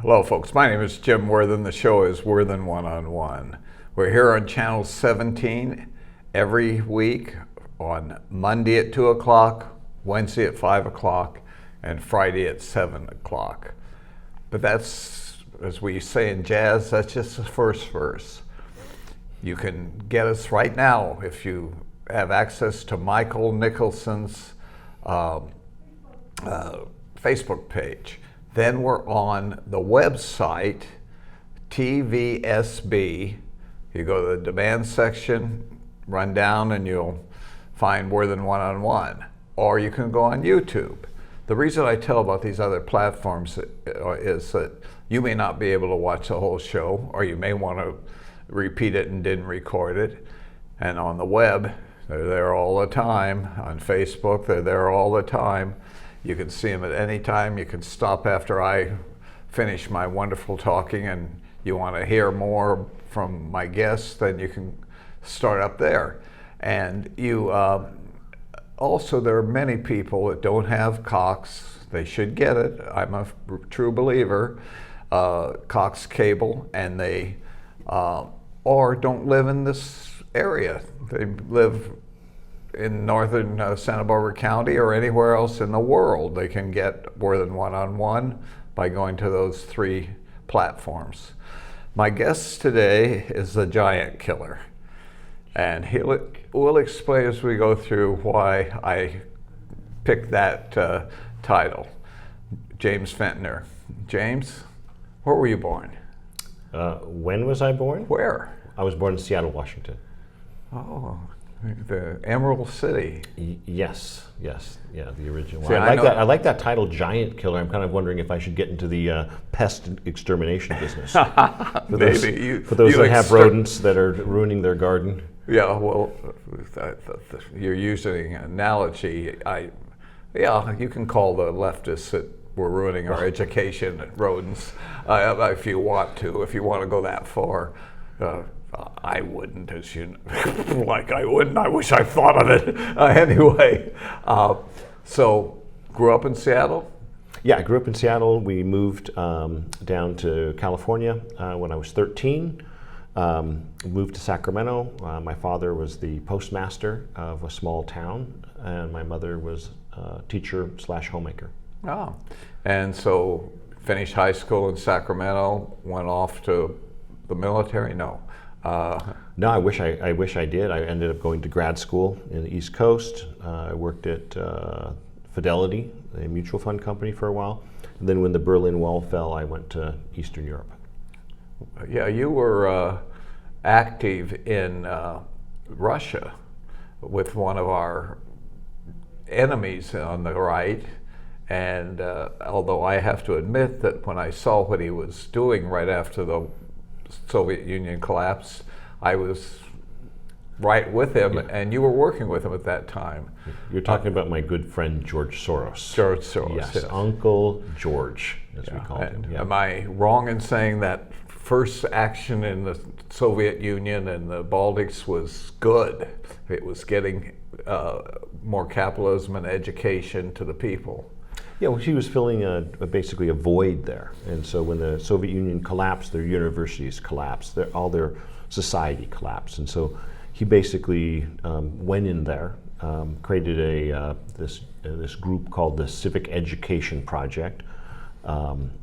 Hello, folks. My name is Jim Worthen. The show is Worthen One-on-One. We're here on Channel 17 every week on Monday at 2 o'clock, Wednesday at 5 o'clock, and Friday at 7 o'clock. But that's, as we say in jazz, that's just the first verse. You can get us right now if you have access to Michael Nicholson's Facebook page. Then we're on the website, TVSB. You go to the demand section, run down, and you'll find Worthen One-on-One. Or you can go on YouTube. The reason I tell about these other platforms is that you may not be able to watch the whole show, or you may want to repeat it and didn't record it. And on the web, they're there all the time. On Facebook, they're there all the time. You can see them at any time. You can stop after I finish my wonderful talking and you want to hear more from my guests, then you can start up there. And you also, there are many people that don't have Cox. They should get it. I'm a true believer. Cox Cable, and they or don't live in this area. They live in northern Santa Barbara County or anywhere else in the world. They can get Worthen One-on-One by going to those three platforms. My guest today is the Giant Killer, and we'll explain as we go through why I picked that title. James Fenkner. James, where were you born? When was I born? Where? I was born in Seattle, Washington. Oh, the Emerald City. Yes, yeah, the original. See, I like that title, Giant Killer. I'm kind of wondering if I should get into the pest extermination business. For those that have rodents that are ruining their garden. Yeah, well, you're using an analogy. You can call the leftists that we're ruining our education rodents if you want to go that far. I wouldn't, as you know, like I wouldn't. I wish I thought of it. Anyway, so grew up in Seattle? Yeah, I grew up in Seattle. We moved down to California when I was 13. Moved to Sacramento. My father was the postmaster of a small town, and my mother was a teacher/homemaker. Oh, and so finished high school in Sacramento, went off to the military? No. No, I wish I did. I ended up going to grad school in the East Coast. I worked at Fidelity, a mutual fund company, for a while. And then when the Berlin Wall fell, I went to Eastern Europe. Yeah, you were active in Russia with one of our enemies on the right. And although I have to admit that when I saw what he was doing right after the Soviet Union collapse, I was right with him, yeah. And you were working with him at that time. You're talking about my good friend George Soros. George Soros, yes. Uncle George, as we called him. Yeah. Am I wrong in saying that first action in the Soviet Union and the Baltics was good? It was getting more capitalism and education to the people. Yeah, well, he was filling basically a void there. And so when the Soviet Union collapsed, their universities collapsed, all their society collapsed. And so he basically went in there, created this group called the Civic Education Project,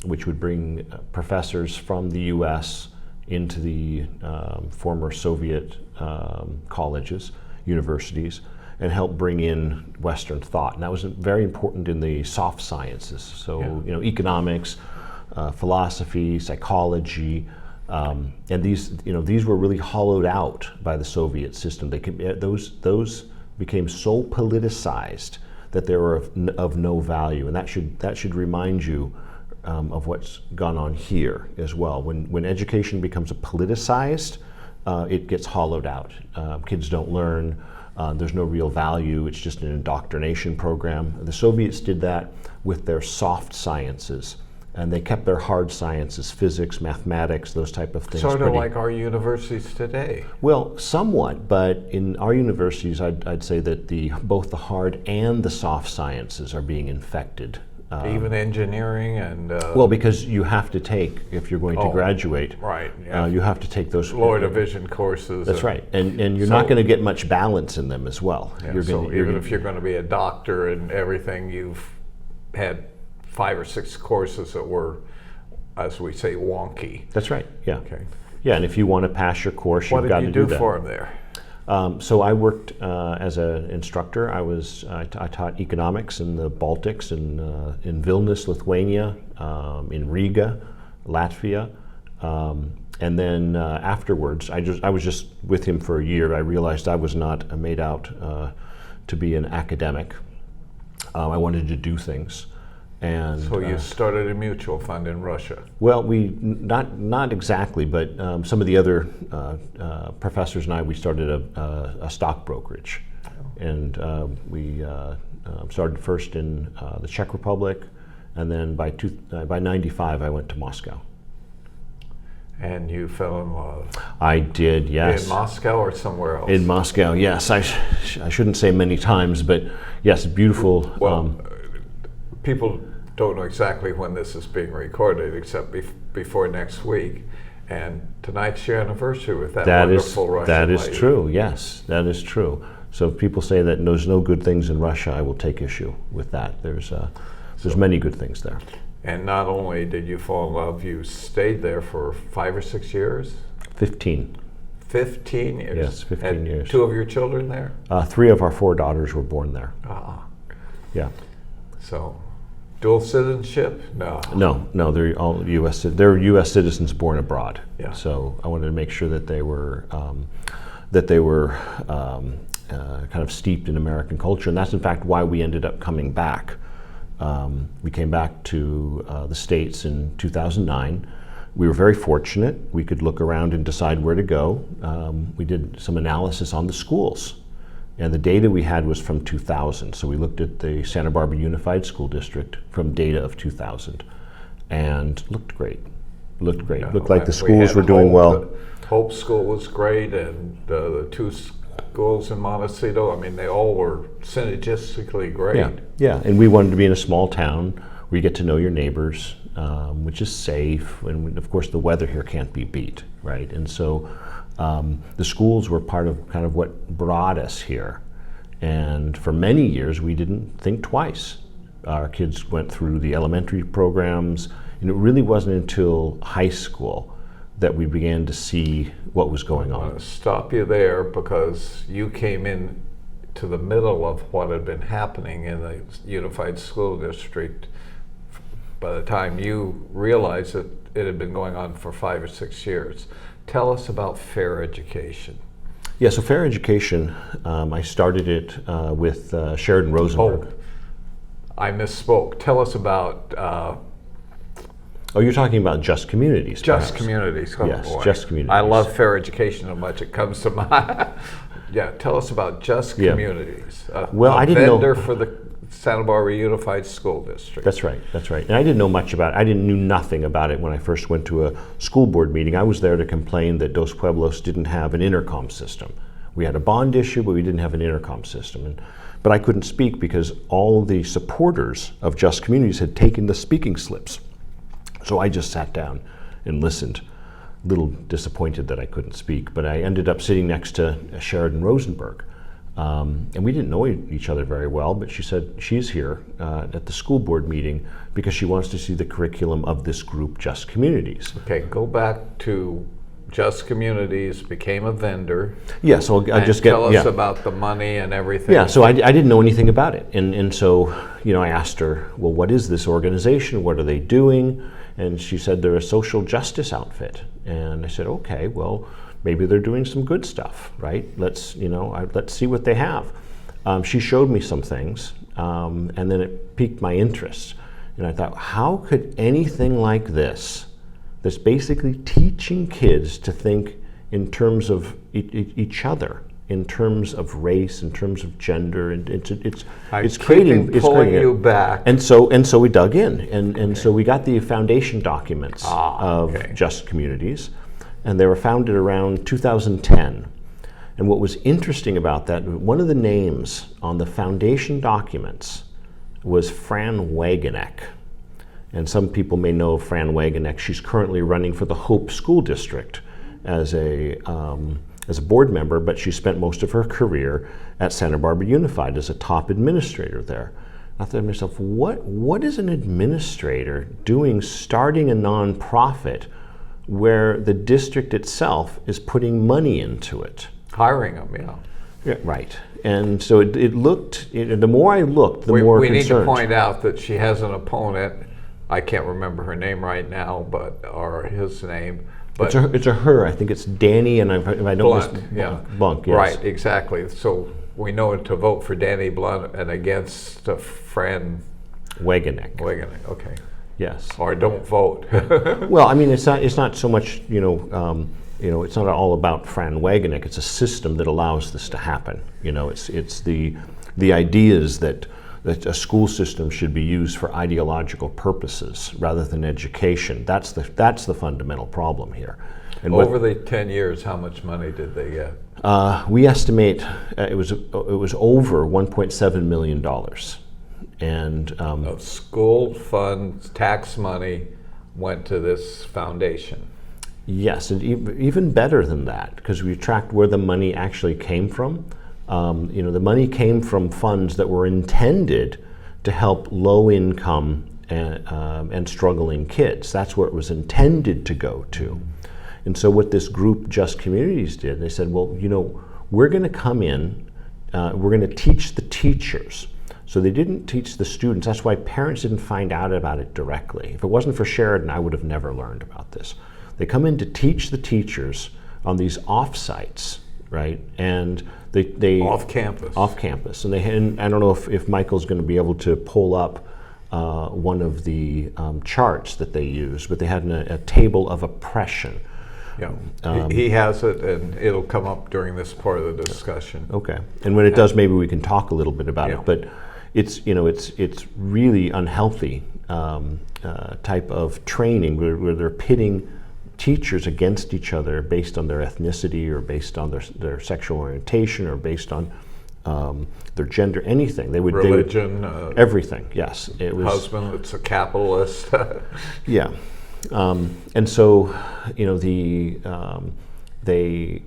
which would bring professors from the U.S. into the former Soviet colleges, universities, and help bring in Western thought. And that was very important in the soft sciences. So, economics, philosophy, psychology, and these were really hollowed out by the Soviet system. Those became so politicized that they were of no value, and that should remind you of what's gone on here as well. When education becomes politicized, it gets hollowed out. Kids don't learn. There's no real value. It's just an indoctrination program. The Soviets did that with their soft sciences, and they kept their hard sciences, physics, mathematics, those type of things. Sort of like our universities today. Well, somewhat, but in our universities, I'd say that both the hard and the soft sciences are being infected Even engineering and Well, because you have to take, if you're going to Oh, graduate, right, yeah. you have to take those lower division courses. That's right, and you're So- not going to get much balance in them as well. Yeah, You're so gonna- even if you're going to be a doctor and everything, you've had 5 or 6 courses that were, as we say, wonky. That's right. Yeah. Okay. Yeah, and if you want to pass your course, What you've got did to you do do that. for him there? So I worked as an instructor. I taught economics in the Baltics, in Vilnius, Lithuania, in Riga, Latvia, and then afterwards, I was just with him for a year. I realized I was not made out to be an academic. I wanted to do things, and So you started a mutual fund in Russia. well, we not exactly, but some of the other professors and we started a stock brokerage, and we started first in the Czech Republic, and then by '95 I went to Moscow. And you fell in love. I did, yes. In Moscow or somewhere else? In Moscow, yes. I shouldn't say many times, but yes, beautiful. Well, people don't know exactly when this is being recorded, except before next week. And tonight's your anniversary with that wonderful Russian that is lady. true. Yes, that is true. So if people say that there's no good things in Russia, I will take issue with that. There's many good things there. And not only did you fall in love, you stayed there for 5 or 6 years? 15. 15 years? Yes, 15 and years. 2 of your children there? 3 of our 4 daughters were born there. Ah, Yeah. so dual citizenship? No. No, they're all U.S. They're U.S. citizens born abroad. Yeah. So I wanted to make sure that they were kind of steeped in American culture, and that's in fact why we ended up coming back. We came back to the States in 2009. We were very fortunate. We could look around and decide where to go. We did some analysis on the schools, and the data we had was from 2000. So we looked at the Santa Barbara Unified School District from data of 2000, and looked great. Looked great. Yeah, Looked like the we schools had were doing Hope. well. Hope School was great, and the 2 schools in Montecito, I mean, they all were synergistically great. Yeah, and we wanted to be in a small town where you get to know your neighbors, which is safe, and of course the weather here can't be beat, right? And so the schools were part of kind of what brought us here, and for many years we didn't think twice. Our kids went through the elementary programs, and it really wasn't until high school that we began to see what was going I on. want to stop you there because you came in to the middle of what had been happening in the Unified School District. By the time you realized that it had been going on for 5 or 6 years. Tell us about fair education. Yeah, so fair education, I started it with Sheridan Rosenberg. I misspoke. Tell us about Oh, you're talking about Just Communities, Just perhaps. Communities. Oh, Yes, boy. Just Communities. I love fair education so much it comes to mind. Yeah, tell us about Just Yeah. Communities. Well, a I didn't know- vendor for the Santa Barbara Unified School District. That's right, that's right. And I didn't know much about it. I knew nothing about it when I first went to a school board meeting. I was there to complain that Dos Pueblos didn't have an intercom system. We had a bond issue, but we didn't have an intercom system. But I couldn't speak because all of the supporters of Just Communities had taken the speaking slips. So I just sat down and listened, a little disappointed that I couldn't speak, but I ended up sitting next to Sheridan Rosenberg. And we didn't know each other very well, but she said she's here at the school board meeting because she wants to see the curriculum of this group, Just Communities. Okay, go back to Just Communities, became a vendor. Yeah, so I And just get, tell us yeah. about the money and everything. Yeah, so I didn't know anything about it. And so, I asked her, well, what is this organization? What are they doing? And she said they're a social justice outfit. And I said, okay, well, maybe they're doing some good stuff, right? Let's see what they have. She showed me some things, and then it piqued my interest. And I thought, how could anything like this, that's basically teaching kids to think in terms of each other, in terms of race, in terms of gender, and it's creating pulling you back. And so we dug in, and so we got the foundation documents of okay. Just Communities, and they were founded around 2010. And what was interesting about that, one of the names on the foundation documents was Fran Wageneck. And some people may know Fran Wageneck. She's currently running for the Hope School District as a board member, but she spent most of her career at Santa Barbara Unified as a top administrator there. I thought to myself, what is an administrator doing starting a nonprofit where the district itself is putting money into it? Hiring them, yeah. Yeah, right. And so the more I looked, the more we concerned. We need to point out that she has an opponent. I can't remember her name right now, or his name. But it's a her. I think it's Danny, and if I don't Blunt, yeah. Blunt, yes. Right, exactly. So we know to vote for Danny Blunt and against Fran Wageneck. Wageneck, okay. Yes. Or don't vote. Well, I mean, it's not so much, it's not all about Fran Wageneck. It's a system that allows this to happen. It's the ideas that a school system should be used for ideological purposes rather than education. That's the fundamental problem here. And over the 10 years, how much money did they get? We estimate it was over $1.7 million. And of school funds, tax money went to this foundation. Yes, and even better than that, because we tracked where the money actually came from. The money came from funds that were intended to help low-income and struggling kids. That's where it was intended to go to. And so what this group, Just Communities, did, they said, well, we're going to come in, we're going to teach the teachers. So they didn't teach the students. That's why parents didn't find out about it directly. If it wasn't for Sheridan, I would have never learned about this. They come in to teach the teachers on these off-sites, right? And they off campus, and I don't know if Michael's going to be able to pull up one of the charts that they use, but they had a table of oppression. Yeah, he has it, and it'll come up during this part of the discussion. Okay, and when it does, maybe we can talk a little bit about yeah. it. But it's really unhealthy type of training where they're pitting teachers against each other based on their ethnicity or based on their sexual orientation or based on their gender, anything. Religion. Everything, yes. It was husband, it's a capitalist. Yeah. And so, they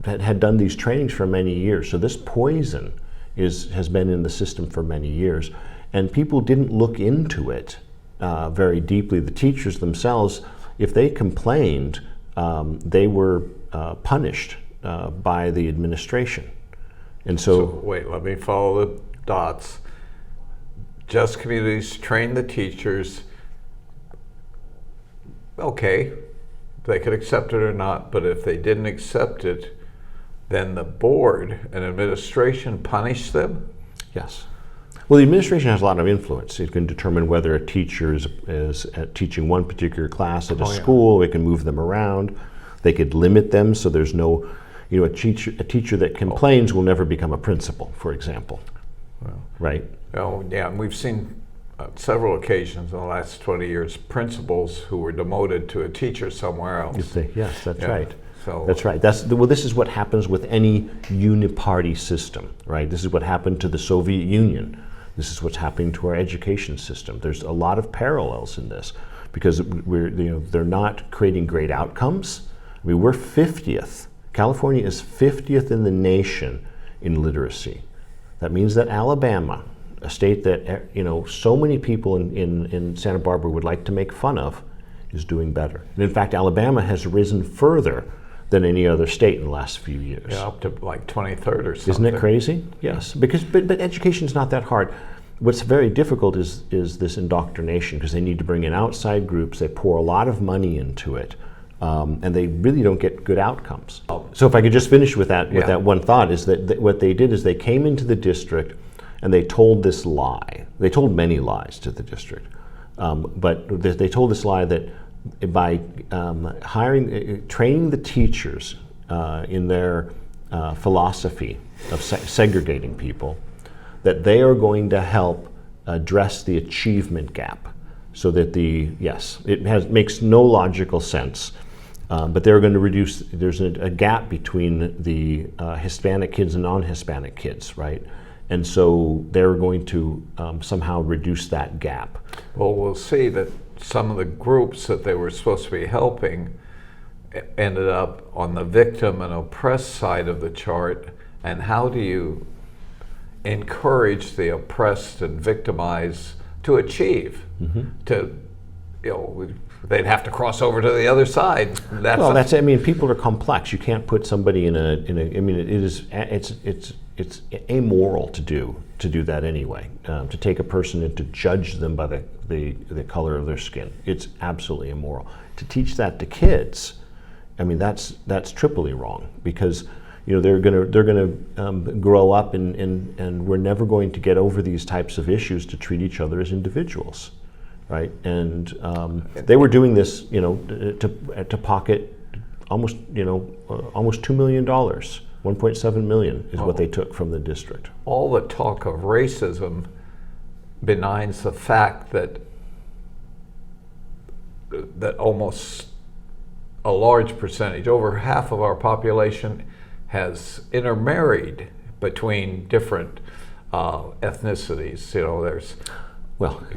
had done these trainings for many years. So this poison has been in the system for many years. And people didn't look into it very deeply. The teachers themselves, if they complained, they were punished by the administration. And so wait, let me follow the dots. Just Communities train the teachers. Okay, they could accept it or not, but if they didn't accept it, then the board and administration punish them? Yes. Well, the administration has a lot of influence. It can determine whether a teacher is teaching one particular class at a school. It can move them around. They could limit them so there's no, a teacher that complains will never become a principal, for example. Well, right? Oh, yeah, and we've seen several occasions in the last 20 years, principals who were demoted to a teacher somewhere else. Yes, that's right. So that's right. This is what happens with any uniparty system, right? This is what happened to the Soviet Union. This is what's happening to our education system. There's a lot of parallels in this because they're not creating great outcomes. I mean, we're 50th. California is 50th in the nation in literacy. That means that Alabama, a state that so many people in Santa Barbara would like to make fun of, is doing better. And in fact, Alabama has risen further than any other state in the last few years. Yeah, up to like 23rd or something. Isn't it crazy? Yes, but education's not that hard. What's very difficult is this indoctrination, because they need to bring in outside groups. They pour a lot of money into it, and they really don't get good outcomes. So if I could just finish with that one thought, is that what they did is they came into the district and they told this lie. They told many lies to the district, but they told this lie that by training the teachers in their philosophy of segregating people, that they are going to help address the achievement gap, so that makes no logical sense, but they're going to reduce. There's a gap between the Hispanic kids and non-Hispanic kids, right? And so they're going to somehow reduce that gap. Well, we'll see that some of the groups that they were supposed to be helping ended up on the victim and oppressed side of the chart. And how do you encourage the oppressed and victimized to achieve? To, they'd have to cross over to the other side. I mean, people are complex. You can't put somebody in a. I mean, it's amoral to do that anyway. To take a person and to judge them by the color of their skin, it's absolutely immoral. To teach that to kids, I mean, that's triply wrong, because they're gonna grow up and we're never going to get over these types of issues to treat each other as individuals, right? And they were doing this, to pocket almost $2 million. 1.7 million is what they took from the district. All the talk of racism benigns the fact that almost a large percentage, over half of our population, has intermarried between different ethnicities. There's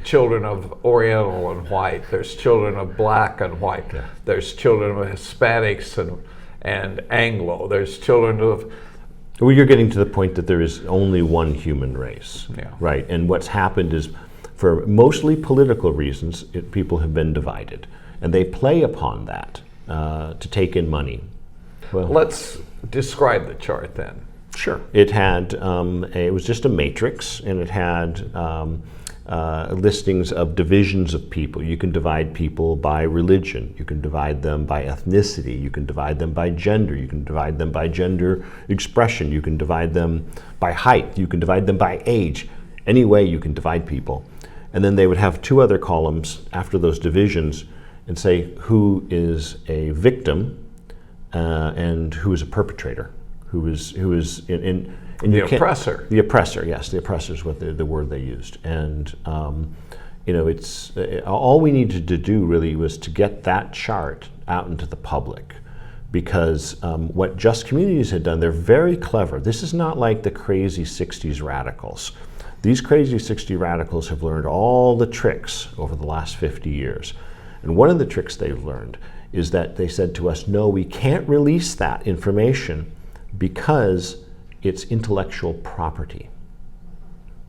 children of Oriental and white. There's children of black and white. Yeah. There's children of Hispanics and Anglo. There's children of... Well, you're getting to the point that there is only one human race, yeah. Right? And what's happened is, for mostly political reasons, people have been divided, and they play upon that to take in money. Well, let's describe the chart then. Sure. It had it was just a matrix, and it had listings of divisions of people. You can divide people by religion. You can divide them by ethnicity. You can divide them by gender. You can divide them by gender expression. You can divide them by height. You can divide them by age. Any way you can divide people. And then they would have two other columns after those divisions and say who is a victim and who is a perpetrator, who is in the oppressor. The oppressor, yes, the oppressor is what the word they used. And it's all we needed to do really was to get that chart out into the public, because what Just Communities had done, they're very clever. This is not like the crazy 60s radicals. These crazy 60 radicals have learned all the tricks over the last 50 years. And one of the tricks they've learned is that they said to us, no, we can't release that information because it's intellectual property.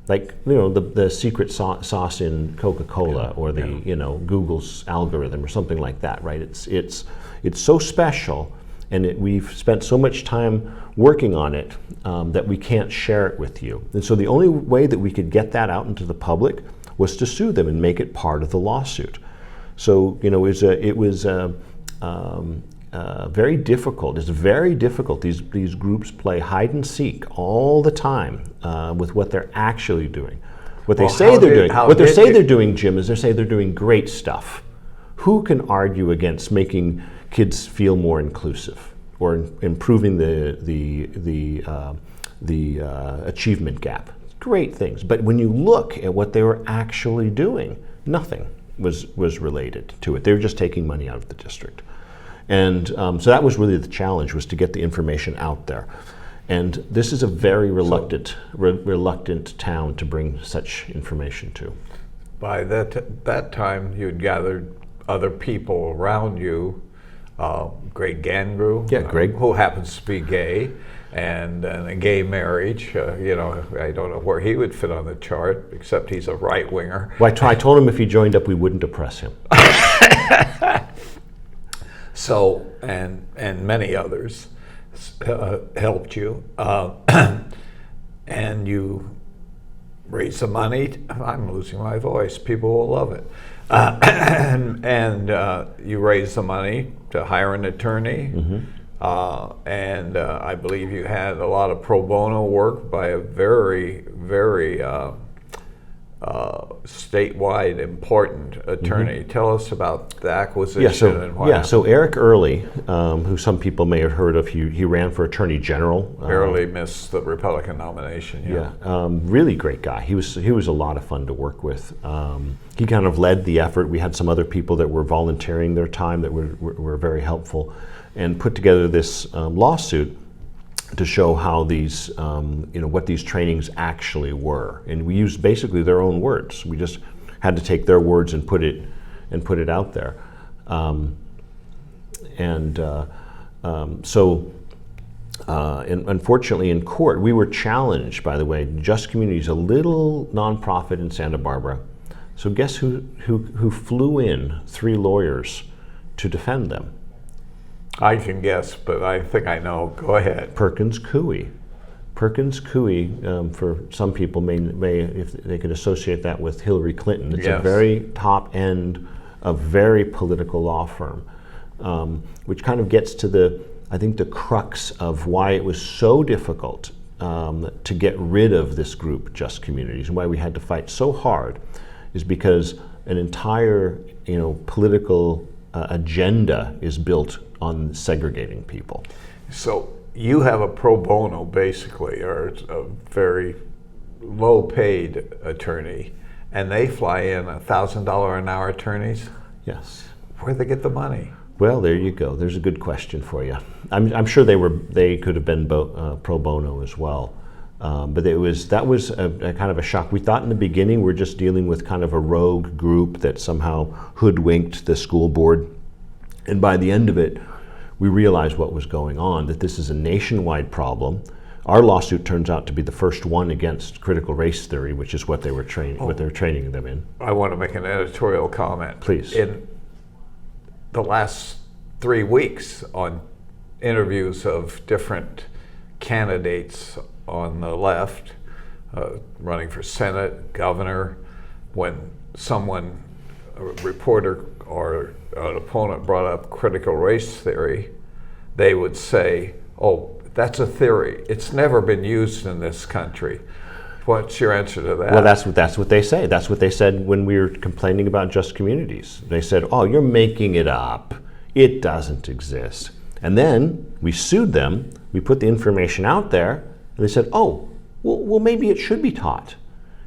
Like, the secret sauce in Coca-Cola, or Google's algorithm or something like that, right? It's so special, and we've spent so much time working on it that we can't share it with you. And so the only way that we could get that out into the public was to sue them and make it part of the lawsuit. So, it was very difficult. It's very difficult. These groups play hide and seek all the time with what they're actually doing. What they say they're doing, Jim, is they say they're doing great stuff. Who can argue against making kids feel more inclusive or improving the achievement gap? Great things. But when you look at what they were actually doing, nothing was related to it. They were just taking money out of the district. And so that was really the challenge, was to get the information out there. And this is a very reluctant town to bring such information to. By that time, you'd gathered other people around you. Greg Gangrew, Greg, who happens to be gay, and a gay marriage. I don't know where he would fit on the chart, except he's a right winger. Well, I told him if he joined up, we wouldn't oppress him. So, and many others helped you, and you raised the money. I'm losing my voice. People will love it. And you raised the money to hire an attorney. Mm-hmm. And I believe you had a lot of pro bono work by a very, very statewide important attorney. Mm-hmm. Tell us about the acquisition and why. Yeah, so Eric Early, who some people may have heard of, he ran for Attorney General. Barely missed the Republican nomination. Yeah, really great guy. He was a lot of fun to work with. He kind of led the effort. We had some other people that were volunteering their time that were very helpful, and put together this lawsuit. to show how these, what these trainings actually were. And we used basically their own words. We just had to take their words and put it out there. Unfortunately, in court, we were challenged, by the way. Just Communities, a little nonprofit in Santa Barbara. So guess who flew in 3 lawyers to defend them? I can guess, but I think I know. Go ahead. Perkins Coie. Perkins Coie, for some people, may if they could associate that with Hillary Clinton. It's Yes. a very top end, a very political law firm, which kind of gets to the crux of why it was so difficult to get rid of this group, Just Communities, and why we had to fight so hard, is because an entire political agenda is built on segregating people. So you have a pro bono, basically, or a very low-paid attorney, and they fly in $1,000 an hour attorneys. Yes. Where'd they get the money? Well, there you go. There's a good question for you. I'm sure they could have been pro bono as well, but that was a kind of a shock. We thought in the beginning we're just dealing with kind of a rogue group that somehow hoodwinked the school board, and by the end of it, we realized what was going on. That this is a nationwide problem. Our lawsuit turns out to be the first one against critical race theory, which is what they were what they're training them in. I want to make an editorial comment. Please. In the last 3 weeks, on interviews of different candidates on the left, running for Senate, governor, when a reporter or an opponent brought up critical race theory, they would say, "Oh, that's a theory. It's never been used in this country." What's your answer to that? Well, that's what they say. That's what they said when we were complaining about Just Communities. They said, "Oh, you're making it up. It doesn't exist." And then we sued them. We put the information out there, and they said, "Oh, well, maybe it should be taught."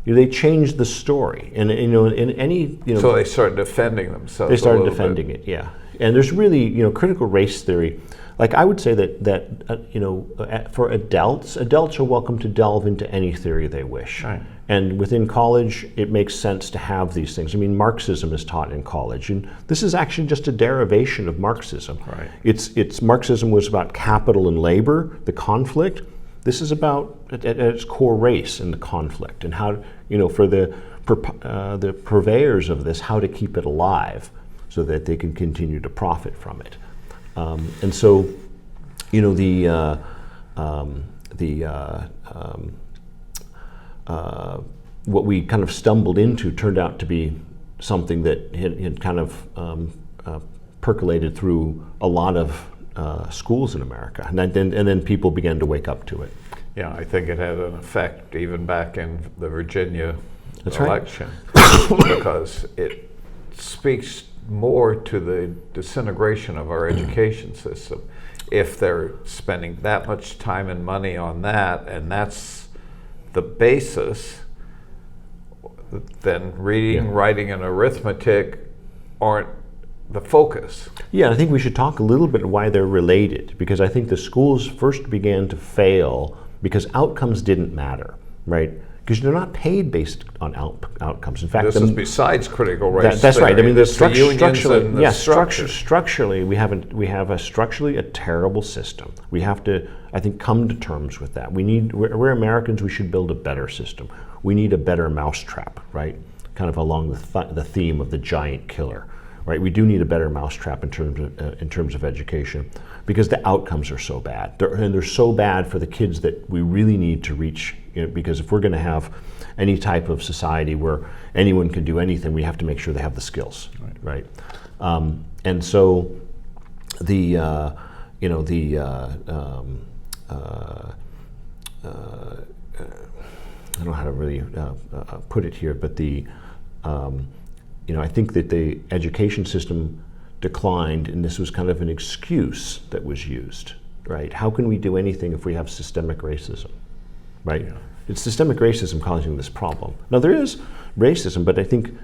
They changed the story, and in any So they started defending themselves. They started defending it, yeah. And there's really critical race theory. Like I would say that for adults are welcome to delve into any theory they wish. Right. And within college, it makes sense to have these things. I mean, Marxism is taught in college, and this is actually just a derivation of Marxism. Right. It's Marxism was about capital and labor, the conflict. This is about at its core race and the conflict, and how for the purveyors of this, how to keep it alive so that they can continue to profit from it. And so, what we kind of stumbled into turned out to be something that had kind of percolated through a lot of schools in America, and then people began to wake up to it. Yeah, I think it had an effect even back in the Virginia That's right. election, because it speaks more to the disintegration of our education system. If they're spending that much time and money on that, and that's the basis, then reading, writing, and arithmetic aren't the focus. Yeah, I think we should talk a little bit why they're related, because I think the schools first began to fail because outcomes didn't matter, right? Because they're not paid based on outcomes. In fact, This is besides critical race that's right. I theory. mean, It's the unions structurally, and the yes, structure. structurally, we have a structurally a terrible system. We have to, I think, come to terms with that. We're Americans. We should build a better system. We need a better mousetrap, right? Kind of along the theme of the giant killer, right? We do need a better mousetrap in terms of education, because the outcomes are so bad. They're so bad for the kids that we really need to reach. Because if we're going to have any type of society where anyone can do anything, we have to make sure they have the skills, right? And so I don't know how to really put it here, but I think that the education system declined, and this was kind of an excuse that was used, right? How can we do anything if we have systemic racism, right? Yeah. It's systemic racism causing this problem. Now there is racism, but I think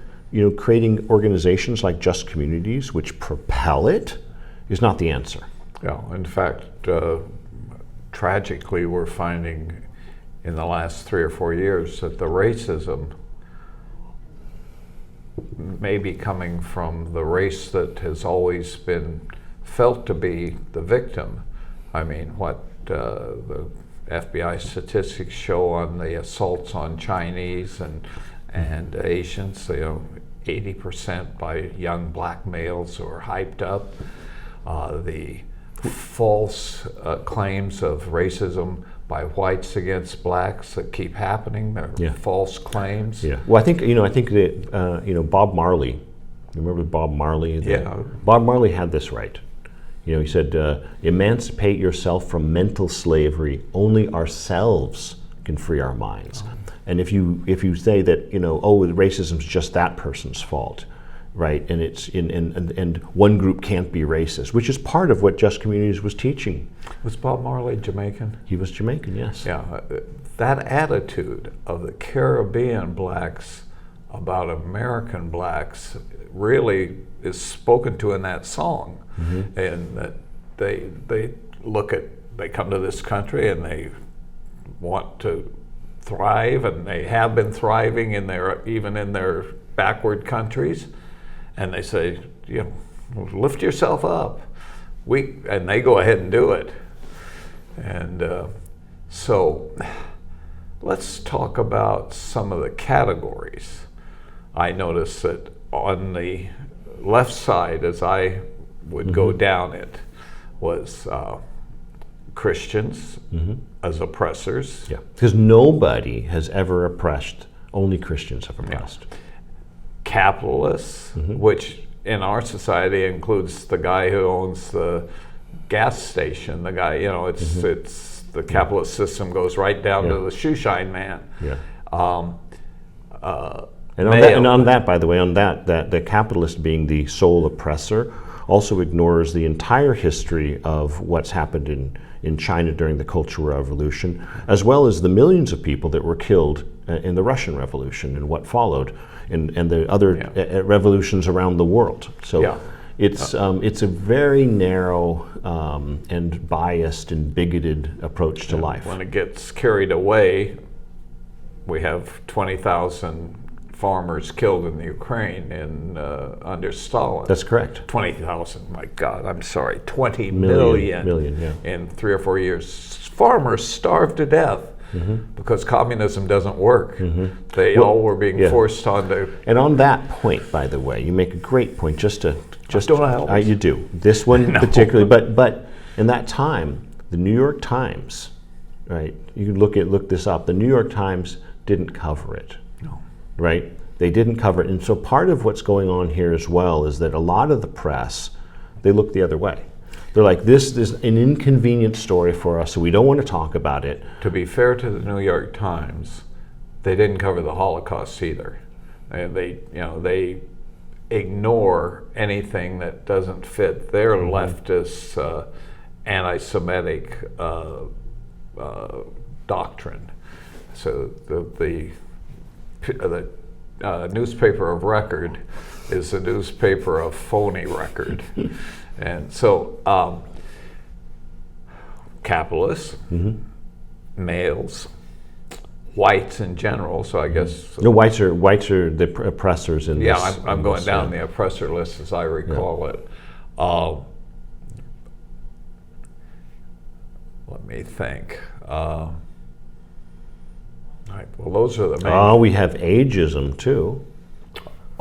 creating organizations like Just Communities, which propel it, is not the answer. Yeah, in fact, tragically we're finding in the last 3 or 4 years that the racism may be coming from the race that has always been felt to be the victim. I mean, what the FBI statistics show on the assaults on Chinese and Asians, 80% by young black males who are hyped up. The false claims of racism by whites against blacks that keep happening. They're false claims. Yeah. Well, I think that Bob Marley. You remember Bob Marley? Bob Marley had this right. He said, "Emancipate yourself from mental slavery. Only ourselves can free our minds." And if you say that racism's just that person's fault, right? And it's and one group can't be racist, which is part of what Just Communities was teaching. Was Bob Marley Jamaican? He was Jamaican, yes. Yeah, that attitude of the Caribbean blacks about American blacks really is spoken to in that song, and that they come to this country and they want to thrive, and they have been thriving even in their backward countries, and they say, lift yourself up. And they go ahead and do it. And so let's talk about some of the categories. I noticed that on the left side, as I would go down it, was Christians as oppressors. Yeah, because nobody has ever oppressed, only Christians have oppressed. Yeah. Capitalists, which in our society includes the guy who owns the gas station, the guy, it's the capitalist system goes right down to the shoeshine man. Yeah. And on that, by the way, the capitalist being the sole oppressor also ignores the entire history of what's happened in China during the Cultural Revolution, as well as the millions of people that were killed in the Russian Revolution and what followed, and the other revolutions around the world. So it's a very narrow and biased and bigoted approach to life. When it gets carried away, we have 20,000 farmers killed in the Ukraine under Stalin. That's correct. 20,000, my God, I'm sorry, 20 million in 3 or 4 years. Farmers starved to death because communism doesn't work. They all were being forced onto. And on that point, by the way, you make a great point. Just don't help us. You do this one particularly, but in that time, the New York Times, right? You can look this up. The New York Times didn't cover it. No. Right? They didn't cover it. And so part of what's going on here as well is that a lot of the press, they look the other way. They're like, this is an inconvenient story for us, so we don't want to talk about it. To be fair to the New York Times, they didn't cover the Holocaust either. And they ignore anything that doesn't fit their leftist, anti-Semitic doctrine. So the newspaper of record is a newspaper of phony record. And so capitalists, males, whites in general, so I guess... No, whites are the oppressors in this. Yeah, I'm going down the oppressor list as I recall it. Let me think. Right, well, those are the main... Oh, we have ageism too.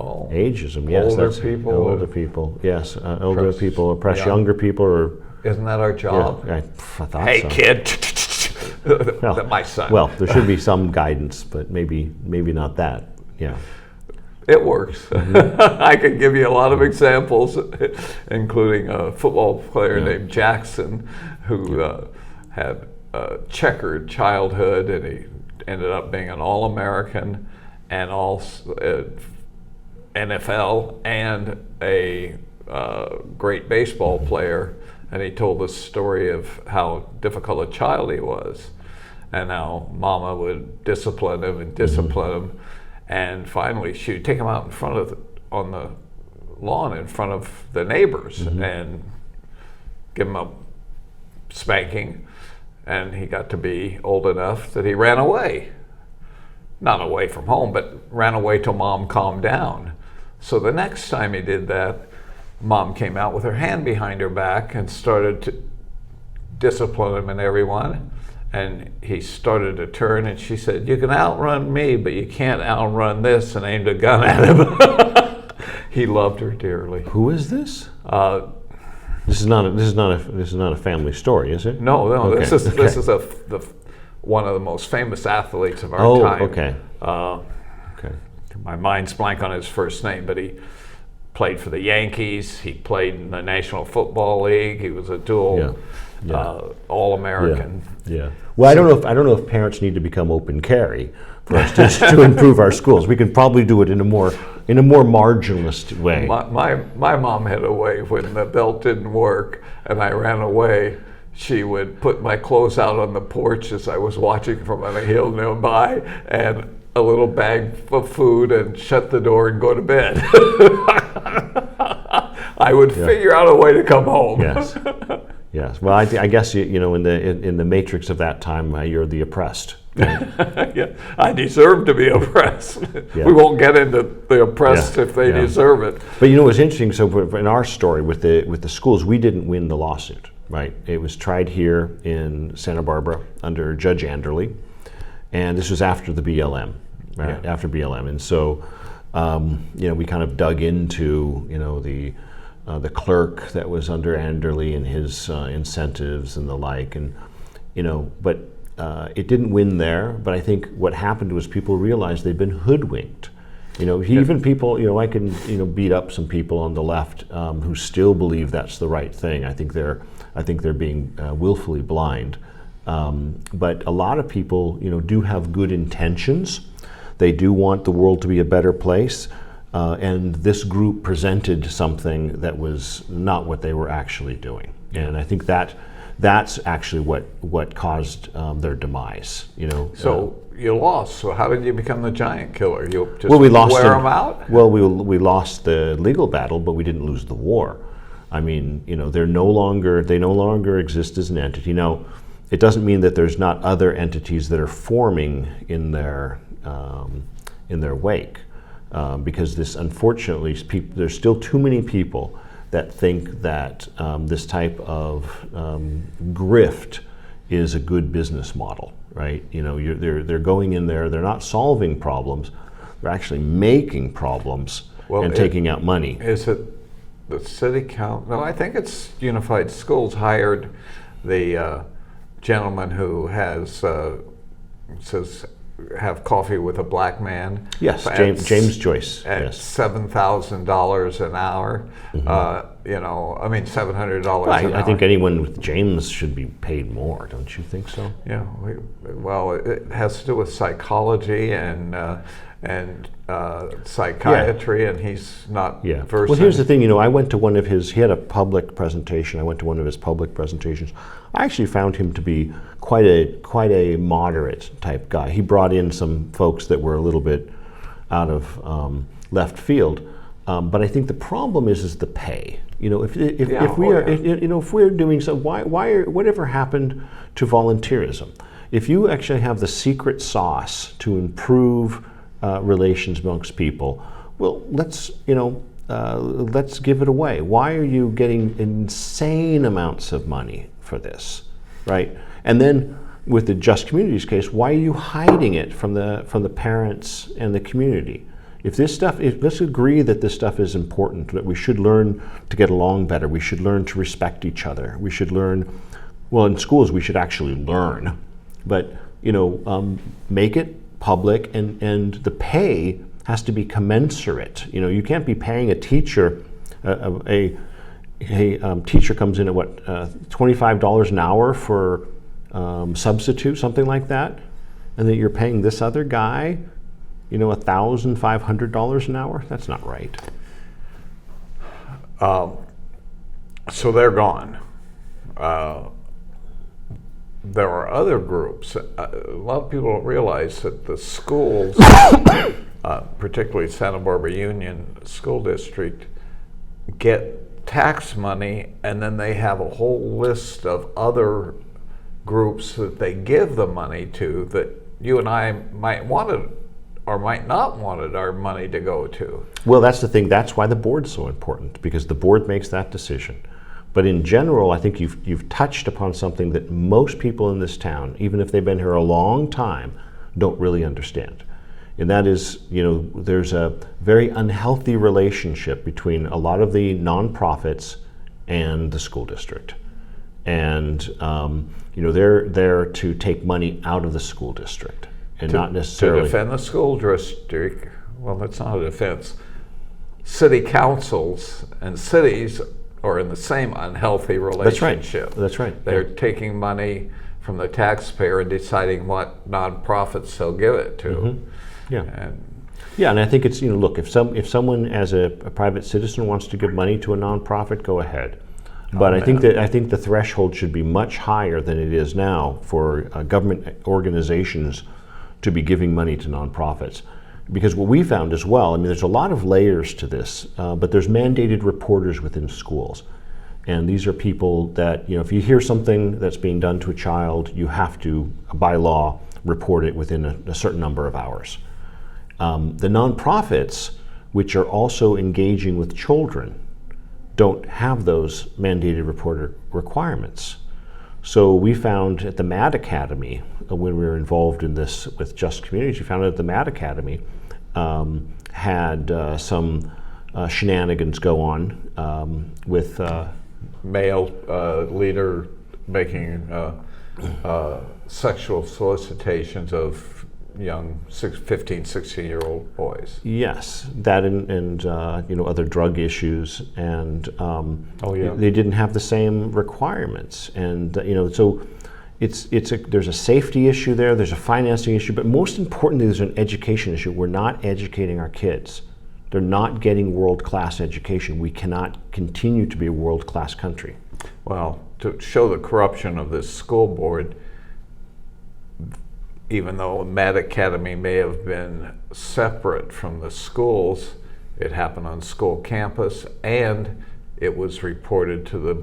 Oh, ageism, yes. Older people. Older people, yes. Older people oppress younger people, or... Isn't that our job? Yeah, I thought hey, so. Kid! Well, my son. Well, there should be some guidance, but maybe not that. Yeah. It works. I can give you a lot of examples, including a football player named Jackson who had a checkered childhood, and he ended up being an All-American and all NFL and a great baseball player. And he told the story of how difficult a child he was, and how Mama would discipline him and discipline him, and finally she would take him out on the lawn in front of the neighbors and give him a spanking, and he got to be old enough that he ran away. Not away from home, but ran away till Mom calmed down. So the next time he did that, Mom came out with her hand behind her back and started to discipline him and everyone. And he started to turn, and she said, "You can outrun me, but you can't outrun this," and aimed a gun at him. He loved her dearly. Who is this? This is not a family story, is it? No. Okay. This is one of the most famous athletes of our time. Okay. Okay. My mind's blank on his first name, but he played for the Yankees. He played in the National Football League. He was a dual All-American. Yeah. Well, I don't know if parents need to become open carry for us to improve our schools. We can probably do it in a more marginalist way. My mom had a way when the belt didn't work and I ran away. She would put my clothes out on the porch as I was watching from on a hill nearby, and a little bag of food, and shut the door and go to bed. I would figure out a way to come home. Yes. Yes. Well, I guess in the matrix of that time, you're the oppressed. Right? Yeah, I deserve to be oppressed. Yeah. We won't get into the oppressed if they deserve it. But what's interesting? So in our story with the schools, we didn't win the lawsuit. Right. It was tried here in Santa Barbara under Judge Anderle, and this was after the BLM. Right. Yeah. After BLM, and so we kind of dug into the clerk that was under Anderle and his incentives and the like, and but it didn't win there. But I think what happened was people realized they'd been hoodwinked. Even people, I can beat up some people on the left who still believe that's the right thing. I think they're being willfully blind. But a lot of people, do have good intentions. They do want the world to be a better place. And this group presented something that was not what they were actually doing. And I think that's actually what caused their demise. So you lost. So how did you become the giant killer? You just we lost wear them out? Well, we lost the legal battle, but we didn't lose the war. I mean, they no longer exist as an entity. Now, it doesn't mean that there's not other entities that are forming in their wake, because this, unfortunately, there's still too many people that think that this type of grift is a good business model, right? They're going in there, they're not solving problems, they're actually making problems and taking out money. Is it the city council? No, I think it's Unified Schools hired the gentleman who says have coffee with a black man. Yes, James Joyce. At yes. $7,000 an hour. Mm-hmm. $700 an hour. I think anyone with James should be paid more. Don't you think so? Yeah. It has to do with psychology and psychiatry, and he's not versed. Well, here's the thing. I went to one of his. He had a public presentation. I went to one of his public presentations. I actually found him to be quite a moderate type guy. He brought in some folks that were a little bit out of left field, but I think the problem is the pay. If we're doing so, whatever happened to volunteerism? If you actually have the secret sauce to improve relations amongst people, well, let's give it away. Why are you getting insane amounts of money for this, right? And then with the Just Communities case, why are you hiding it from the parents and the community? Let's agree that this stuff is important, that we should learn to get along better. We should learn to respect each other. We should learn, well, in schools we should actually learn, but make it public, and the pay has to be commensurate. You can't be paying a teacher. A teacher comes in at $25 an hour for substitute, something like that, and then you're paying this other guy, $1,500 an hour. That's not right. So they're gone. There are other groups. A lot of people don't realize that the schools, particularly Santa Barbara Union School District, get tax money, and then they have a whole list of other groups that they give the money to that you and I might want it or might not want our money to go to. Well, that's the thing. That's why the board's so important, because the board makes that decision. But in general, I think you've touched upon something that most people in this town, even if they've been here a long time, don't really understand. And that is, there's a very unhealthy relationship between a lot of the nonprofits and the school district. And, they're there to take money out of the school district and not necessarily... To defend the school district, well, that's not a defense. City councils and cities are in the same unhealthy relationship. That's right. They're taking money from the taxpayer and deciding what nonprofits they'll give it to. Mm-hmm. Yeah. And I think it's, look, if someone as a private citizen wants to give money to a nonprofit, go ahead. But I think the threshold should be much higher than it is now for government organizations to be giving money to nonprofits. Because what we found as well, there's a lot of layers to this, but there's mandated reporters within schools. And these are people that, if you hear something that's being done to a child, you have to, by law, report it within a certain number of hours. The nonprofits, which are also engaging with children, don't have those mandated reporter requirements. So we found at the Mad Academy, when we were involved in this with Just Communities, we found that the Mad Academy had some shenanigans go on with male leader making sexual solicitations of young 15, 16-year-old boys. Yes, that and other drug issues, and they didn't have the same requirements, and so there's a safety issue there, there's a financing issue, but most importantly, there's an education issue. We're not educating our kids. They're not getting world-class education. We cannot continue to be a world-class country. Well, to show the corruption of this school board, even though Mad Academy may have been separate from the schools, it happened on school campus, and it was reported to the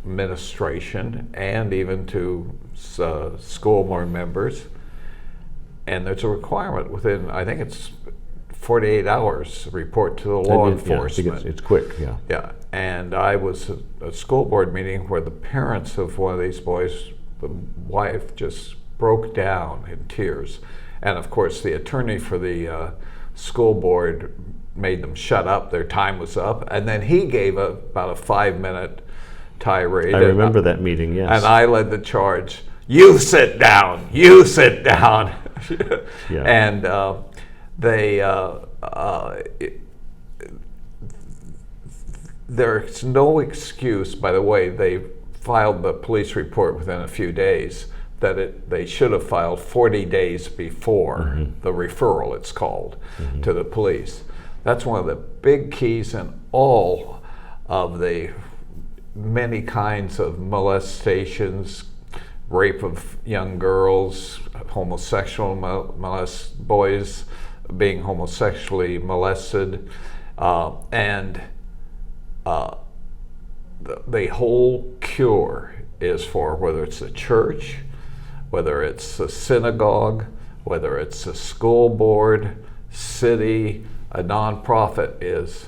administration and even to school board members. And there's a requirement within, I think it's 48 hours, report to the law enforcement. Yeah, it's quick, yeah. Yeah, and I was at a school board meeting where the parents of one of these boys, the wife just broke down in tears. And of course, the attorney for the school board made them shut up. Their time was up. And then he gave about a 5-minute tirade. I remember that meeting, yes. And I led the charge. You sit down. You sit down. Yeah. And there's no excuse, by the way, they filed the police report within a few days, that they should have filed 40 days before the referral, it's called, to the police. That's one of the big keys in all of the many kinds of molestations, rape of young girls, homosexual boys being homosexually molested, and the whole cure is for whether it's a church, whether it's a synagogue, whether it's a school board, city, a nonprofit, is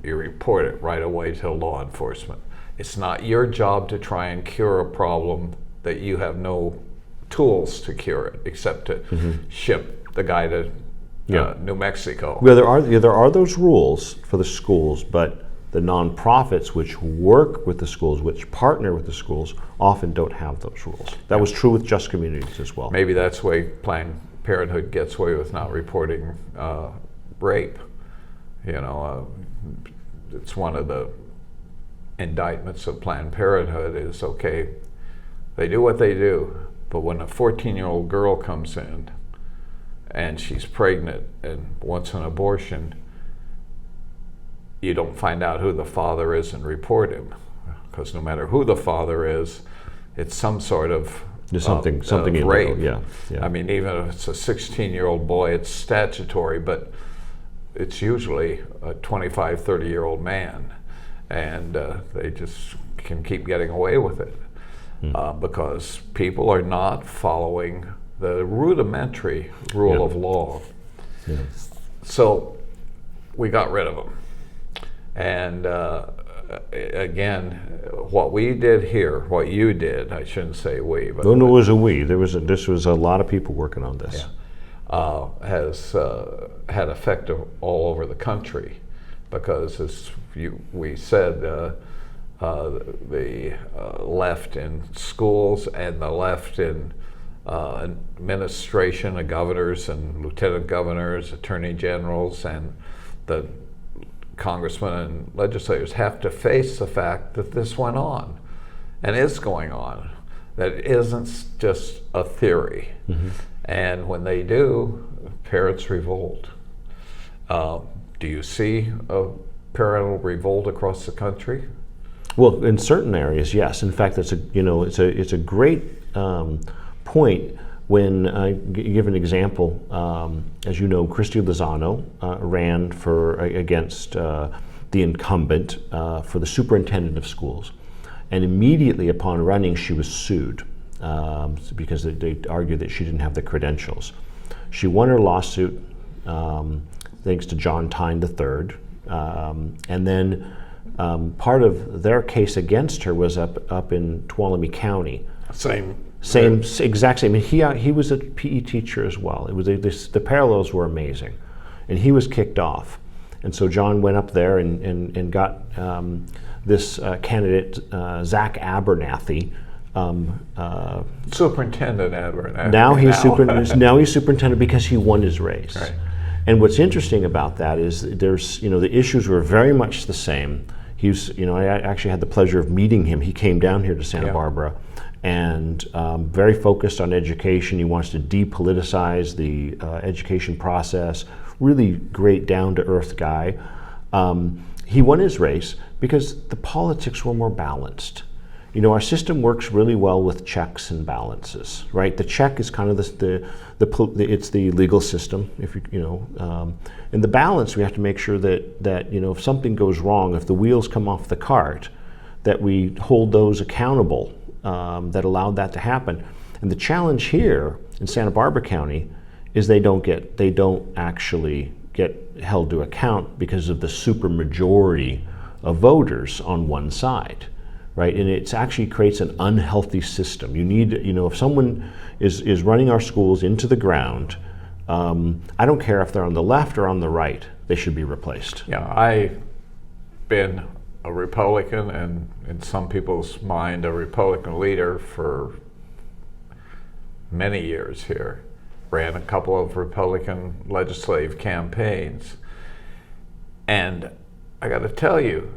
you report it right away to law enforcement. It's not your job to try and cure a problem that you have no tools to cure it, except to ship the guy to New Mexico. Well, there are those rules for the schools, but the nonprofits which work with the schools, which partner with the schools, often don't have those rules. That was true with Just Communities as well. Maybe that's the way Planned Parenthood gets away with not reporting rape. It's one of the indictments of Planned Parenthood is, okay, they do what they do, but when a 14-year-old girl comes in and she's pregnant and wants an abortion, you don't find out who the father is and report him, because no matter who the father is, it's some sort of something illegal. Rape. Yeah. I mean, even if it's a 16-year-old boy, it's statutory, but it's usually a 25, 30-year-old man, and they just can keep getting away with it. because people are not following the rudimentary rule of law. Yeah. So we got rid of them. And again, what we did here, what you did, I shouldn't say we, but No, it was a we. This was a lot of people working on this. has had effect all over the country, because as we said, the left in schools and the left in administration, the governors and lieutenant governors, attorney generals, and the congressmen and legislators have to face the fact that this went on and is going on, that it isn't just a theory. And when they do, parents revolt. Do you see a parental revolt across the country? Well, in certain areas, yes. In fact, it's a great point. When I give an example, as you know, Christy Lozano ran against the incumbent for the superintendent of schools, and immediately upon running, she was sued because they argued that she didn't have the credentials. She won her lawsuit thanks to John Tyne III, and then part of their case against her was up in Tuolumne County. Exact same. And he was a PE teacher as well. It was the parallels were amazing, and he was kicked off, and so John went up there and got this candidate Zach Abernathy. Superintendent Abernathy. Now he's superintendent because he won his race. Right. And what's interesting about that is there's the issues were very much the same. I actually had the pleasure of meeting him. He came down here to Santa Barbara, and very focused on education. He wants to depoliticize the education process. Really great, down-to-earth guy. He won his race because the politics were more balanced. Our system works really well with checks and balances, right? The check is kind of it's the legal system, and the balance, we have to make sure that if something goes wrong, if the wheels come off the cart, that we hold those accountable that allowed that to happen. And the challenge here in Santa Barbara County is they don't actually get held to account because of the supermajority of voters on one side. Right, and it actually creates an unhealthy system. You need, if someone is running our schools into the ground, I don't care if they're on the left or on the right, they should be replaced. Yeah, I've been a Republican, and in some people's mind, a Republican leader for many years here. Ran a couple of Republican legislative campaigns, and I got to tell you,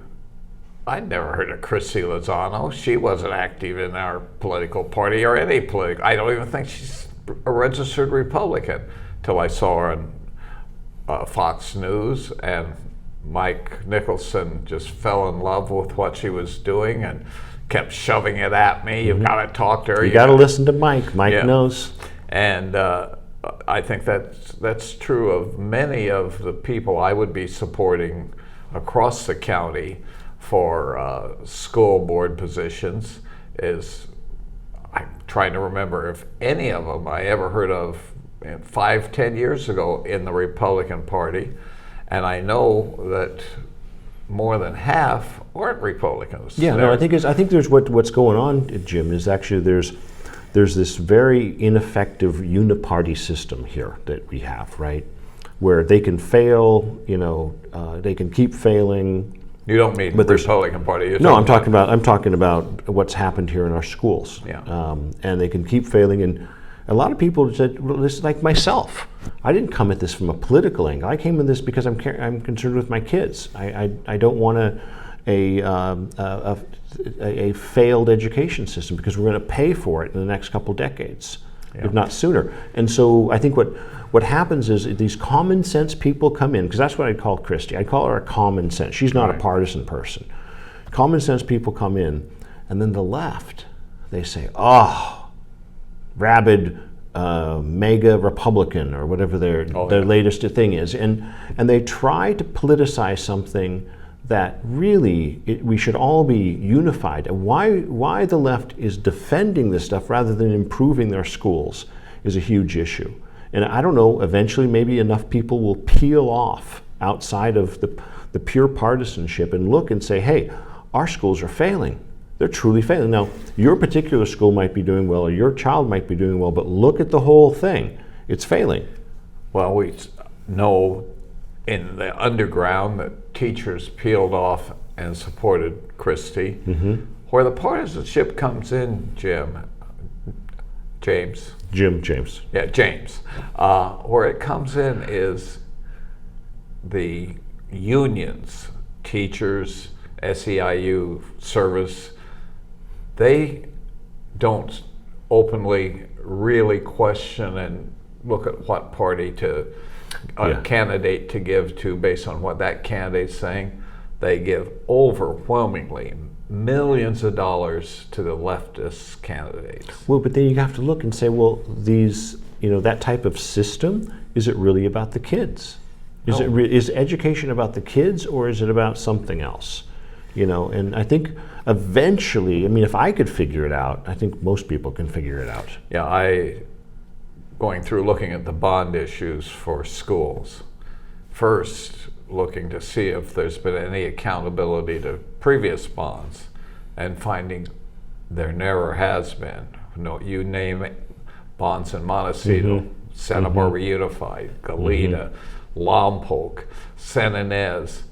I'd never heard of Christy Lozano. She wasn't active in our political party or any political. I don't even think she's a registered Republican till I saw her on Fox News, and Mike Nicholson just fell in love with what she was doing and kept shoving it at me. You've got to talk to her. You got to listen to Mike. Mike knows. And I think that's true of many of the people I would be supporting across the county for school board positions. I'm trying to remember if any of them I ever heard of 5-10 years ago in the Republican Party, and I know that more than half aren't Republicans. Yeah, no, I think there's what's going on, Jim, is actually there's this very ineffective uniparty system here that we have, right, where they can fail, they can keep failing. You don't mean the Republican Party. No, I'm talking about what's happened here in our schools. Yeah. And they can keep failing. And a lot of people said, well, this is like myself. I didn't come at this from a political angle. I came at this because I'm concerned with my kids. I don't want a failed education system, because we're going to pay for it in the next couple decades, if not sooner. And so I think what happens is these common sense people come in, because that's what I'd call Christy. I'd call her a common sense. She's not a partisan person. Common sense people come in, and then the left, they say, rabid mega Republican, or whatever their latest thing is, and they try to politicize something that really we should all be unified. And why the left is defending this stuff rather than improving their schools is a huge issue. And I don't know, eventually maybe enough people will peel off outside of the pure partisanship and look and say, hey, our schools are failing. They're truly failing. Now, your particular school might be doing well or your child might be doing well, but look at the whole thing. It's failing. Well, we know in the underground that teachers peeled off and supported Christie. Where the partisanship comes in, James. Yeah, James. Where it comes in is the unions, teachers, SEIU, service. They don't openly really question and look at what party to candidate to give to based on what that candidate's saying. They give overwhelmingly millions of dollars to the leftist candidates. Well, but then you have to look and say, well, these, that type of system, is it really about the kids? Is education about the kids, or is it about something else? And I think eventually, if I could figure it out, I think most people can figure it out. Yeah, going through looking at the bond issues for schools. First, looking to see if there's been any accountability to previous bonds, and finding there never has been. No, you name it, bonds in Montecito, Santa Barbara Unified, Goleta, Lompoc, San Ynez.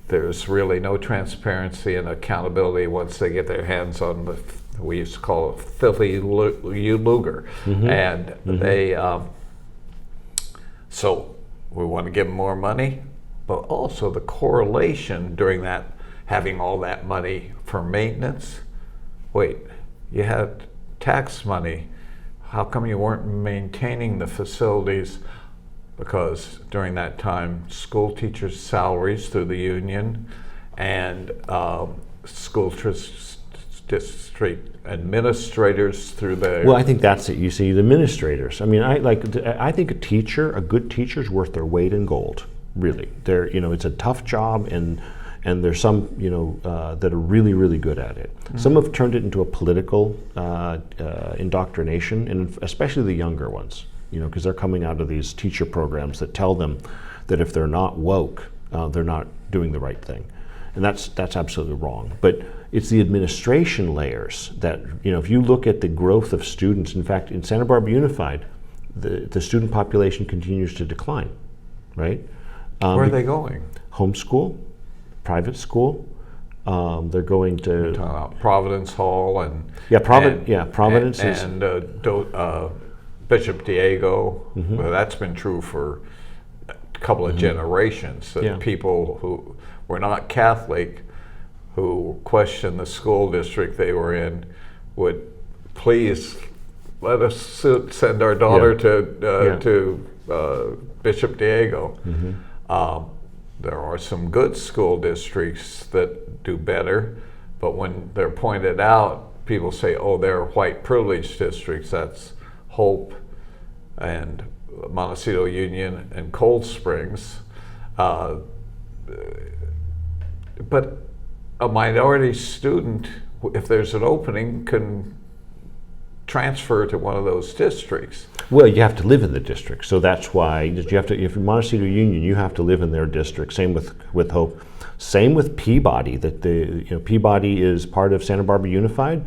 There's really no transparency and accountability once they get their hands on the, we used to call it filthy lucre. And they, so we want to give them more money, but also the correlation during that, having all that money for maintenance. Wait, you had tax money. How come you weren't maintaining the facilities? Because during that time, school teachers' salaries through the union and school district administrators through the... Well, I think that's it. You see, the administrators. I think a good teacher's worth their weight in gold. Really, it's a tough job, and there's some, that are really, really good at it. Some have turned it into a political indoctrination, and especially the younger ones. Because they're coming out of these teacher programs that tell them that if they're not woke, they're not doing the right thing. And that's absolutely wrong. But it's the administration layers that, if you look at the growth of students, in fact, in Santa Barbara Unified, the student population continues to decline, right? Where are they going? Homeschool, private school. They're going to Providence Hall and Providence and Bishop Diego. Well, that's been true for a couple of generations. That people who were not Catholic, who questioned the school district they were in, would please let us send our daughter to Bishop Diego. There are some good school districts that do better, but when they're pointed out, people say, "Oh, they're white privileged districts." That's Hope and Montecito Union and Cold Springs. But a minority student, if there's an opening, can transfer to one of those districts. Well, you have to live in the district, so that's why you have to. If you're Montecito Union, you have to live in their district. Same with Hope. Same with Peabody. Peabody is part of Santa Barbara Unified.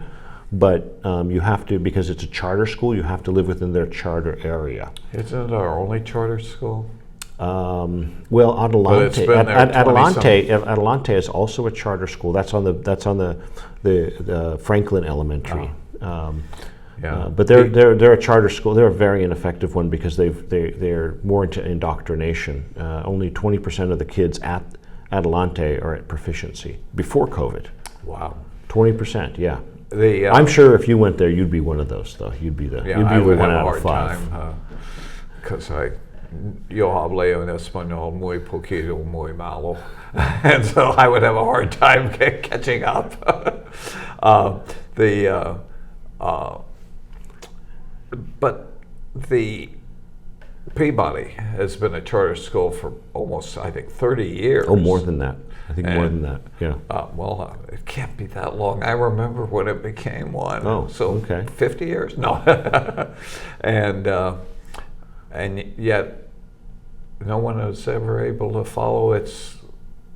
But you have to, because it's a charter school, you have to live within their charter area. Isn't it our only charter school? Well, Adelante. Adelante is also a charter school. That's on the Franklin Elementary. But they're a charter school. They're a very ineffective one because they're more into indoctrination. Only 20% of the kids at Adelante are at proficiency before COVID. Wow. 20%, yeah. I'm sure if you went there, you'd be one of those, though. You'd be the one out of five. Because yo hablé en español muy poquito, muy malo, and so I would have a hard time catching up. But Peabody has been a charter school for almost, I think, 30 years. Oh, more than that. I think more than that. Yeah. It can't be that long. I remember when it became one. Oh, so okay. 50 years? No. and yet, no one was ever able to follow its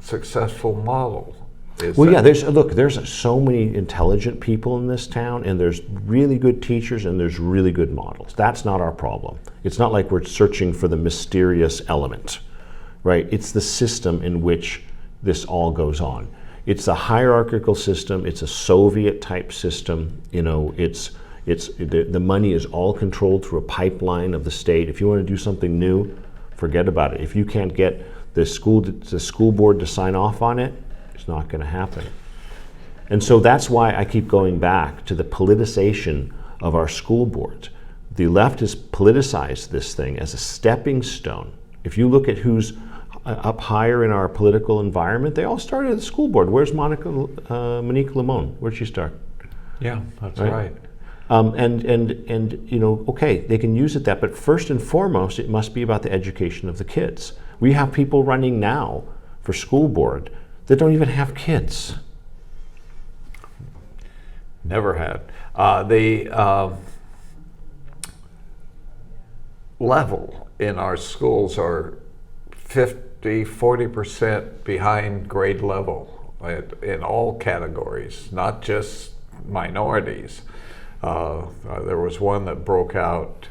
successful model. There's so many intelligent people in this town, and there's really good teachers, and there's really good models. That's not our problem. It's not like we're searching for the mysterious element, right? It's the system in which this all goes on. It's a hierarchical system. It's a Soviet-type system. The money is all controlled through a pipeline of the state. If you want to do something new, forget about it. If you can't get the school board to sign off on it, it's not going to happen. And so that's why I keep going back to the politicization of our school boards. The left has politicized this thing as a stepping stone. If you look at who's up higher in our political environment, they all started at the school board. Where's Monique Limon? Where'd she start? Yeah, that's right. Okay, they can use it that, but first and foremost, it must be about the education of the kids. We have people running now for school board that don't even have kids. Never had. The level in our schools are 40% behind grade level in all categories, not just minorities. There was one that broke out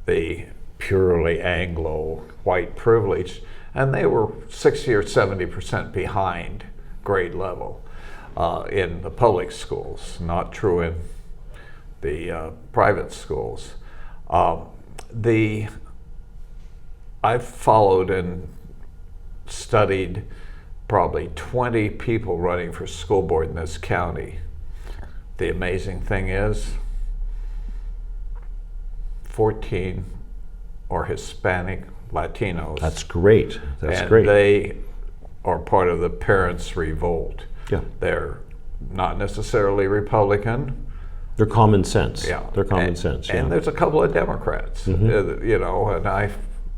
the purely Anglo white privilege, and they were 60 or 70% behind grade level in the public schools, not true in the private schools. I've followed and studied probably 20 people running for school board in this county. The amazing thing is 14 are Hispanic Latinos. That's great. And they are part of the Parents' Revolt. Yeah. They're not necessarily Republican. They're common sense. Yeah. They're common sense. Yeah. And there's a couple of Democrats, and I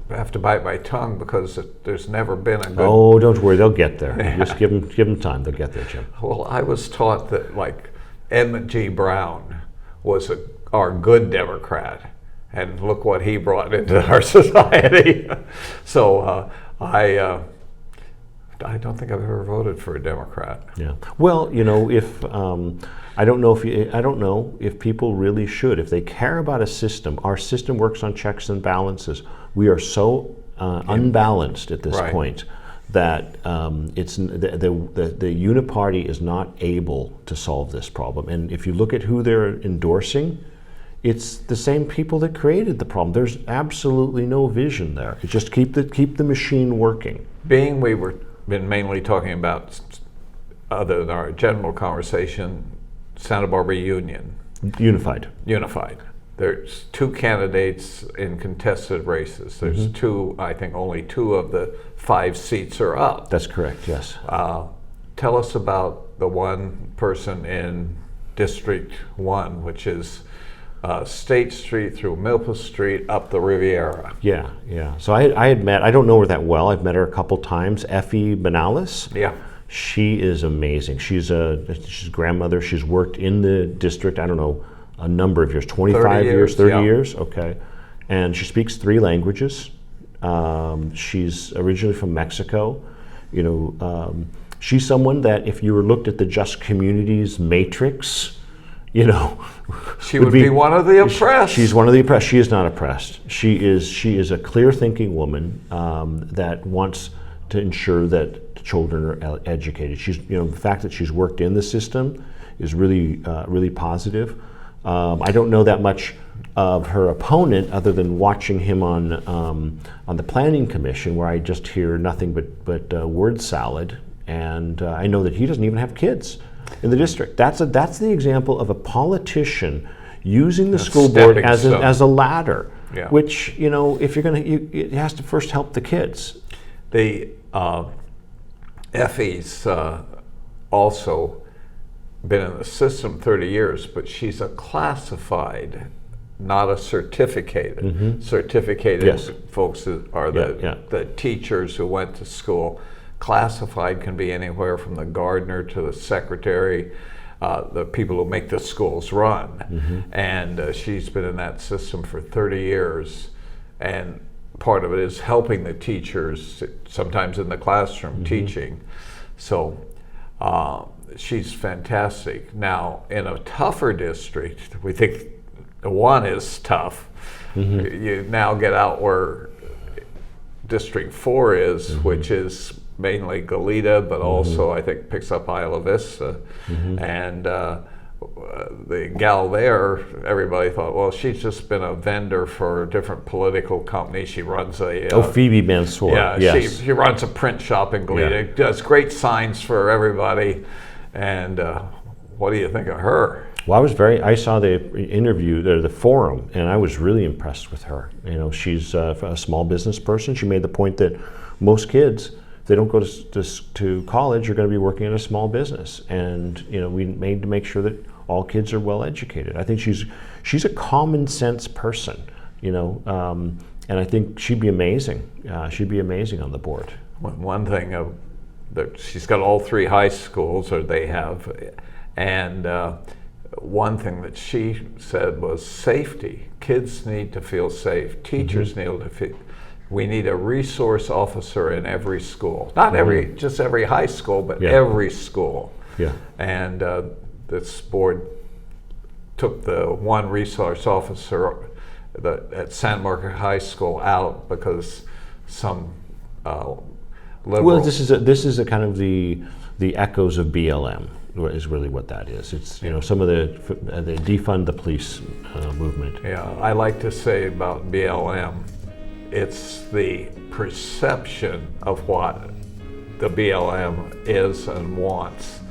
have to bite my tongue because there's never been a good... Oh, don't worry, they'll get there. Yeah. Just give them time, they'll get there, Jim. Well, I was taught that, like, Edmund G. Brown was our good Democrat, and look what he brought into our society. So I don't think I've ever voted for a Democrat. Yeah. Well, if I don't know if people really should. If they care about a system, our system works on checks and balances. We are so unbalanced at this point that it's the uniparty is not able to solve this problem. And if you look at who they're endorsing, it's the same people that created the problem. There's absolutely no vision there. It's just keep the machine working. Being been mainly talking about, other than our general conversation, Santa Barbara Union. Unified. There's two candidates in contested races. There's I think only 2 of the 5 seats are up. That's correct, yes. Tell us about the one person in District 1, which is State Street through Milpa Street up the Riviera. Yeah. So I had met, I don't know her that well, I've met her a couple times, Effie Benalis. Yeah. She is amazing. She's a grandmother. She's worked in the district, I don't know, a number of years, 25 years, 30 years, okay. And she speaks 3 languages. She's originally from Mexico. She's someone that if you were looked at the Just Communities matrix, she would be one of the oppressed. She's one of the oppressed. She is not oppressed. She is a clear-thinking woman that wants to ensure that children are educated. The fact that she's worked in the system is really positive. I don't know that much of her opponent other than watching him on the Planning Commission, where I just hear nothing but word salad, and I know that he doesn't even have kids in the district. That's the example of a politician using the school board as a ladder, which if you're going to, it has to first help the kids. The Effie's also been in the system 30 years, but she's a classified not a certificated. Certificated Yes. folks are Yeah. the teachers who went to school. Classified can be anywhere from the gardener to the secretary, the people who make the schools run. And she's been in that system for 30 years. And part of it is helping the teachers, sometimes in the classroom teaching. So she's fantastic. Now, in a tougher district, we think the one is tough. You now get out where District 4 is, which is mainly Goleta, but also I think picks up Isla Vista. And the gal there, everybody thought, well, she's just been a vendor for different political companies. She runs a Phoebe Mansour. yeah, Yes. she runs a print shop in Goleta. Does great signs for everybody. And what do you think of her? Well, I saw the interview, the forum, and I was really impressed with her. You know, she's a small business person. She made the point that most kids, they don't go to college, you're going to be working in a small business. And, you know, we made to make sure that all kids are well educated. I think she's a common sense person, you know, and I think she'd be amazing. She'd be amazing on the board. One thing that she's got all 3 high schools, or they have, and one thing that she said was safety. Kids need to feel safe. Teachers need to feel. We need a resource officer in every school. Not just every high school, but every school. Yeah. And this board took the one resource officer at San Marcos High School out because some liberal. Well, this is a kind of the echoes of BLM. Is really what that is. It's, you know, some of the defund the police movement. Yeah, I like to say about BLM, it's the perception of what the BLM is and wants.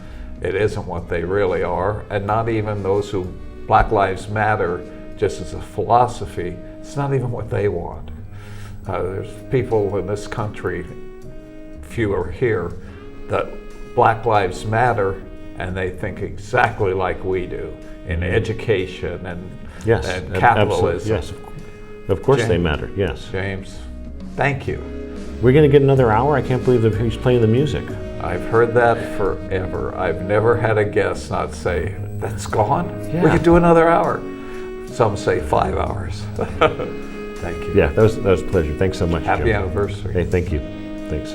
It isn't what they really are, and not even those who Black Lives Matter, just as a philosophy, it's not even what they want. There's people in this country, few are here, that Black Lives Matter, and they think exactly like we do in education and capitalism. Yes, of course they matter. Yes, James, thank you. We're going to get another hour. I can't believe that he's playing the music. I've heard that forever. I've never had a guest not say, "That's gone. Yeah. We could do another hour." Some say 5 hours. Thank you. Yeah, that was a pleasure. Thanks so much. Happy Jim. anniversary. Hey, thank you. Thanks.